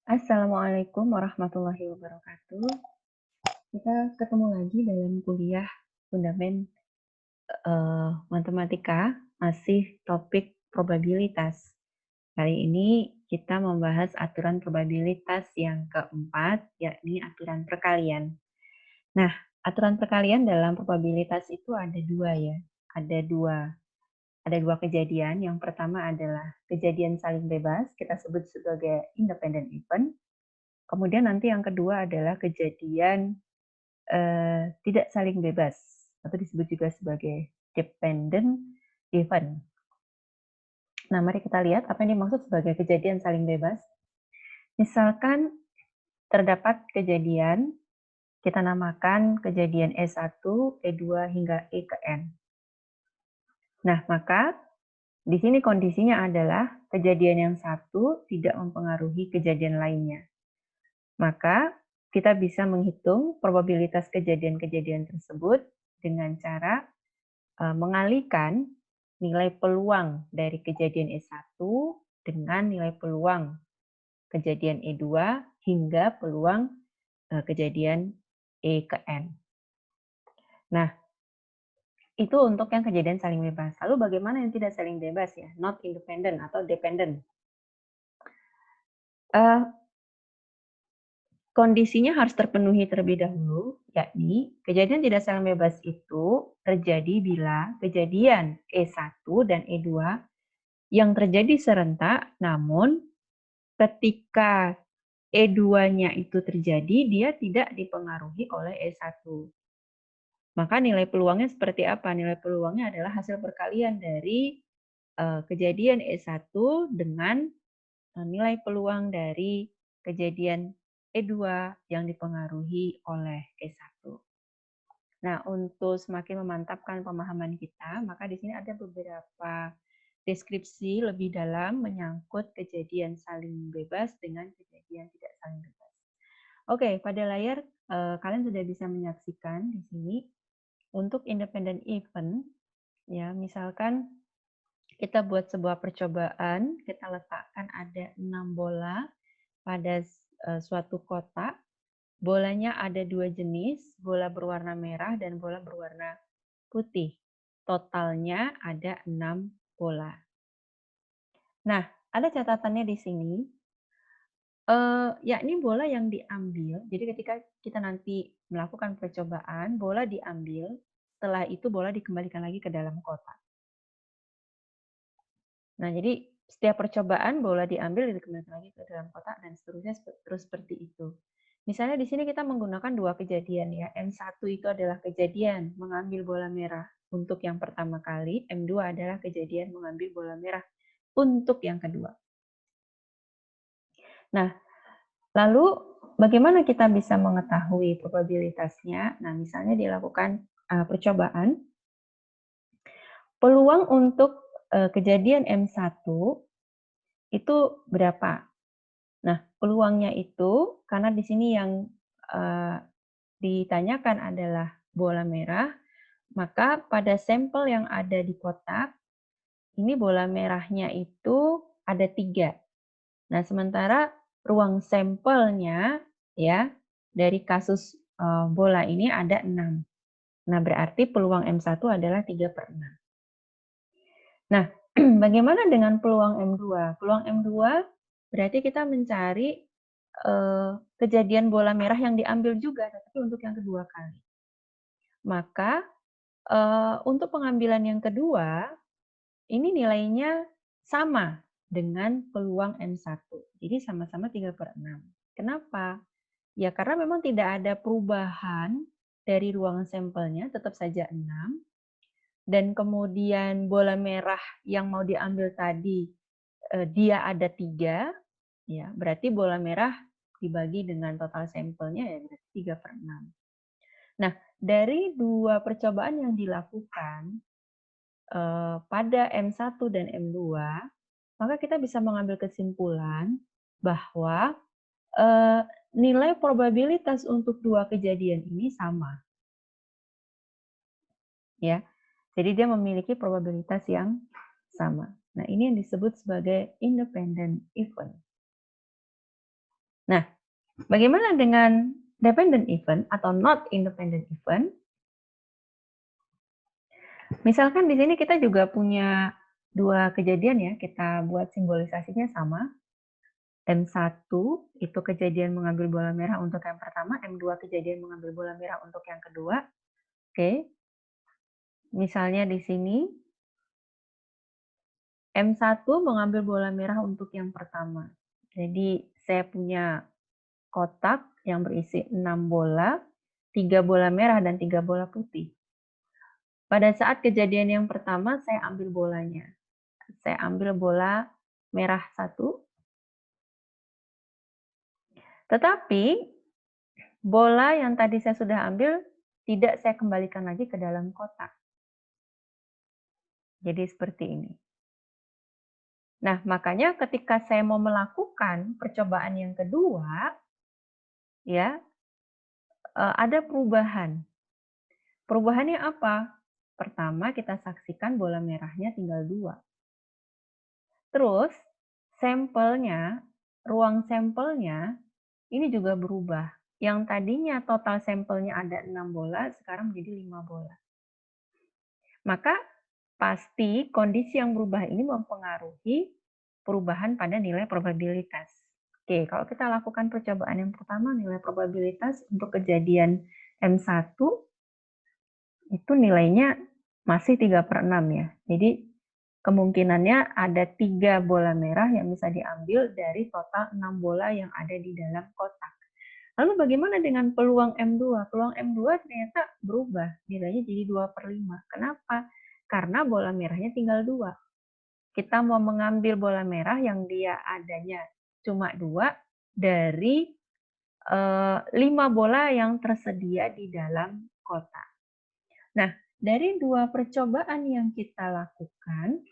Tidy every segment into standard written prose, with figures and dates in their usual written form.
Assalamualaikum warahmatullahi wabarakatuh. Kita ketemu lagi dalam kuliah Fundament Matematika, masih topik probabilitas. Kali ini kita membahas aturan probabilitas yang keempat, yakni aturan perkalian. Nah, aturan perkalian dalam probabilitas itu ada dua ya. Ada dua kejadian. Yang pertama adalah kejadian saling bebas, kita sebut sebagai independent event. Kemudian nanti yang kedua adalah kejadian tidak saling bebas atau disebut juga sebagai dependent event. Nah, mari kita lihat apa yang dimaksud sebagai kejadian saling bebas. Misalkan terdapat kejadian, kita namakan kejadian E1, E2, hingga E ke N. Nah, maka di sini kondisinya adalah kejadian yang satu tidak mempengaruhi kejadian lainnya. Maka kita bisa menghitung probabilitas kejadian-kejadian tersebut dengan cara mengalihkan nilai peluang dari kejadian E1 dengan nilai peluang kejadian E2 hingga peluang kejadian E ke N. Nah, itu untuk yang kejadian saling bebas. Lalu bagaimana yang tidak saling bebas ya? Not independent atau dependent. Kondisinya harus terpenuhi terlebih dahulu, yakni kejadian tidak saling bebas itu terjadi bila kejadian E1 dan E2 yang terjadi serentak, namun ketika E2-nya itu terjadi, dia tidak dipengaruhi oleh E1. Maka nilai peluangnya seperti apa? Nilai peluangnya adalah hasil perkalian dari kejadian E1 dengan nilai peluang dari kejadian E2 yang dipengaruhi oleh E1. Nah, untuk semakin memantapkan pemahaman kita, maka di sini ada beberapa deskripsi lebih dalam menyangkut kejadian saling bebas dengan kejadian tidak saling bebas. Oke, pada layar kalian sudah bisa menyaksikan di sini untuk independent event, ya misalkan kita buat sebuah percobaan, kita letakkan ada 6 bola pada suatu kotak. Bolanya ada 2 jenis, bola berwarna merah dan bola berwarna putih. Totalnya ada 6 bola. Nah, ada catatannya di sini, yakni bola yang diambil, jadi ketika kita nanti melakukan percobaan, bola diambil, setelah itu bola dikembalikan lagi ke dalam kotak. Nah, jadi setiap percobaan bola diambil dikembalikan lagi ke dalam kotak dan seterusnya terus seperti itu. Misalnya di sini kita menggunakan dua kejadian ya. M1 itu adalah kejadian mengambil bola merah untuk yang pertama kali, M2 adalah kejadian mengambil bola merah untuk yang kedua. Nah, lalu bagaimana kita bisa mengetahui probabilitasnya? Nah, misalnya dilakukan percobaan, peluang untuk kejadian M1 itu berapa? Nah, peluangnya itu karena di sini yang ditanyakan adalah bola merah, maka pada sampel yang ada di kotak, ini bola merahnya itu ada 3. Nah, sementara ruang sampelnya ya dari kasus bola ini ada 6. Nah, berarti peluang M1 adalah 3/6. Nah, bagaimana dengan peluang M2? Peluang M2 berarti kita mencari kejadian bola merah yang diambil juga, tetapi untuk yang kedua kali. Maka untuk pengambilan yang kedua, ini nilainya sama dengan peluang M1. Jadi sama-sama 3/6. Kenapa? Ya karena memang tidak ada perubahan dari ruang sampelnya, tetap saja 6. Dan kemudian bola merah yang mau diambil tadi, dia ada 3, ya berarti bola merah dibagi dengan total sampelnya ya berarti 3/6. Nah, dari 2 percobaan yang dilakukan pada M1 dan M2, maka kita bisa mengambil kesimpulan bahwa nilai probabilitas untuk 2 kejadian ini sama. Ya. Jadi dia memiliki probabilitas yang sama. Nah, ini yang disebut sebagai independent event. Nah, bagaimana dengan dependent event atau not independent event? Misalkan di sini kita juga punya dua kejadian ya, kita buat simbolisasinya sama. M1 itu kejadian mengambil bola merah untuk yang pertama, M2 kejadian mengambil bola merah untuk yang kedua. Oke, misalnya di sini M1 mengambil bola merah untuk yang pertama. Jadi saya punya kotak yang berisi 6 bola, 3 bola merah dan 3 bola putih. Pada saat kejadian yang pertama saya ambil bolanya. Saya ambil bola merah 1, tetapi bola yang tadi saya sudah ambil tidak saya kembalikan lagi ke dalam kotak. Jadi seperti ini. Nah, makanya ketika saya mau melakukan percobaan yang kedua, ya, ada perubahan. Perubahannya apa? Pertama, kita saksikan bola merahnya tinggal 2. Terus, sampelnya, ruang sampelnya, ini juga berubah. Yang tadinya total sampelnya ada 6 bola, sekarang menjadi 5 bola. Maka, pasti kondisi yang berubah ini mempengaruhi perubahan pada nilai probabilitas. Oke, kalau kita lakukan percobaan yang pertama, nilai probabilitas untuk kejadian M1 itu nilainya masih 3/6 ya. Jadi kemungkinannya ada 3 bola merah yang bisa diambil dari total 6 bola yang ada di dalam kotak. Lalu bagaimana dengan peluang M2? Peluang M2 ternyata berubah, nilainya jadi 2/5. Kenapa? Karena bola merahnya tinggal 2. Kita mau mengambil bola merah yang dia adanya cuma 2 dari 5 bola yang tersedia di dalam kotak. Nah, dari 2 percobaan yang kita lakukan,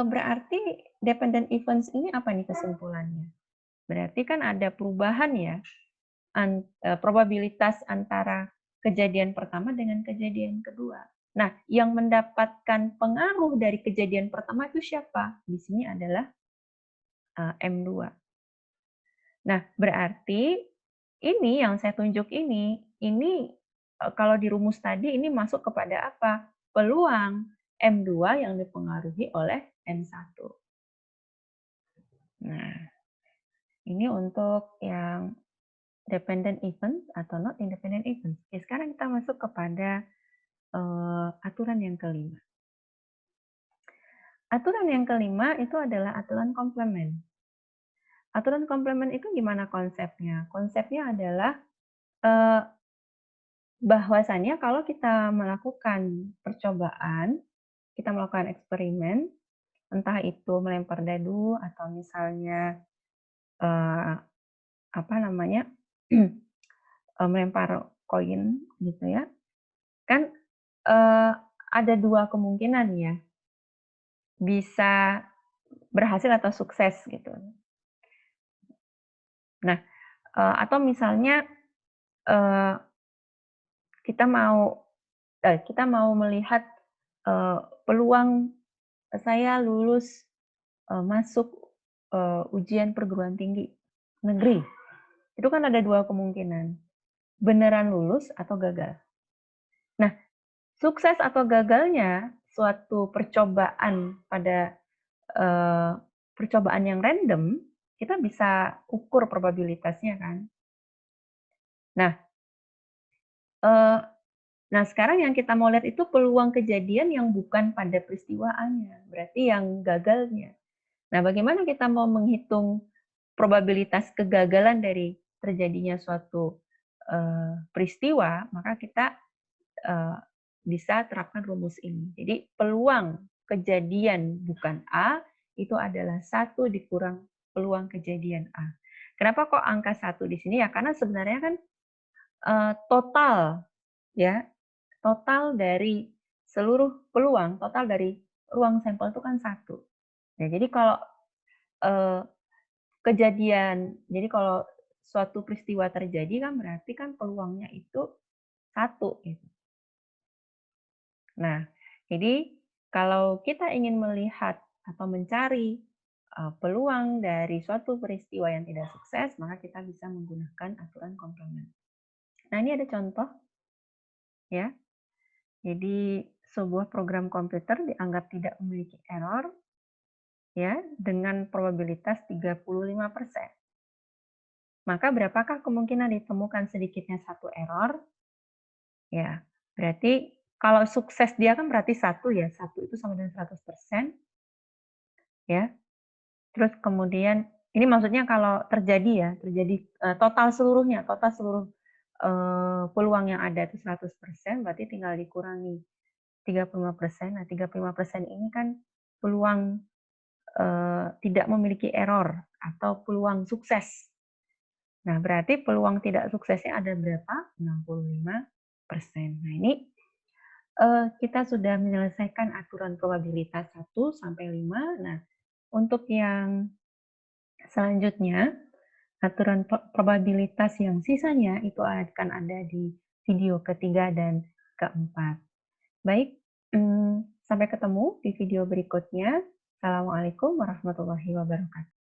berarti dependent events ini apa nih kesimpulannya? Berarti kan ada perubahan ya, probabilitas antara kejadian pertama dengan kejadian kedua. Nah, yang mendapatkan pengaruh dari kejadian pertama itu siapa? Di sini adalah M2. Nah, berarti ini yang saya tunjuk ini kalau di rumus tadi ini masuk kepada apa? Peluang M2 yang dipengaruhi oleh M1. Nah, ini untuk yang dependent event atau not independent event. Oke, sekarang kita masuk kepada aturan yang kelima. Aturan yang kelima itu adalah aturan komplement. Aturan komplement itu gimana konsepnya? Konsepnya adalah eh, bahwasanya kalau kita melakukan percobaan, kita melakukan eksperimen, entah itu melempar dadu atau misalnya eh, apa namanya melempar koin gitu ya, kan eh, ada dua kemungkinan ya, bisa berhasil atau sukses gitu. Nah, atau misalnya eh, kita mau melihat peluang saya lulus masuk ujian perguruan tinggi negeri. Itu kan ada dua kemungkinan, beneran lulus atau gagal. Nah, sukses atau gagalnya suatu percobaan pada percobaan yang random, kita bisa ukur probabilitasnya kan. Nah, eh, nah sekarang yang kita mau lihat itu peluang kejadian yang bukan pada peristiwaannya, berarti yang gagalnya. Nah, bagaimana kita mau menghitung probabilitas kegagalan dari terjadinya suatu peristiwa, maka kita bisa terapkan rumus ini. Jadi peluang kejadian bukan A itu adalah 1 dikurang peluang kejadian A. Kenapa kok angka 1 di sini ya? Karena sebenarnya kan total ya, total dari seluruh peluang, total dari ruang sampel itu kan 1. Nah, jadi kalau eh, jadi kalau suatu peristiwa terjadi kan berarti kan peluangnya itu 1 gitu. Nah, jadi kalau kita ingin melihat atau mencari peluang dari suatu peristiwa yang tidak sukses, maka kita bisa menggunakan aturan komplement. Nah, ini ada contoh ya. Jadi sebuah program komputer dianggap tidak memiliki error ya dengan probabilitas 35%. Maka berapakah kemungkinan ditemukan sedikitnya satu error? Ya, berarti kalau sukses dia kan berarti satu ya, satu itu sama dengan 100% ya. Terus kemudian ini maksudnya kalau terjadi ya, terjadi, total seluruh, peluang yang ada itu 100%, berarti tinggal dikurangi 35%. Nah, 35% ini kan peluang, tidak memiliki error atau peluang sukses. Nah, berarti peluang tidak suksesnya ada berapa? 65%. Nah, ini, kita sudah menyelesaikan aturan probabilitas 1 sampai 5. Nah, untuk yang selanjutnya, aturan probabilitas yang sisanya itu akan ada di video ketiga dan keempat. Baik, sampai ketemu di video berikutnya. Assalamualaikum warahmatullahi wabarakatuh.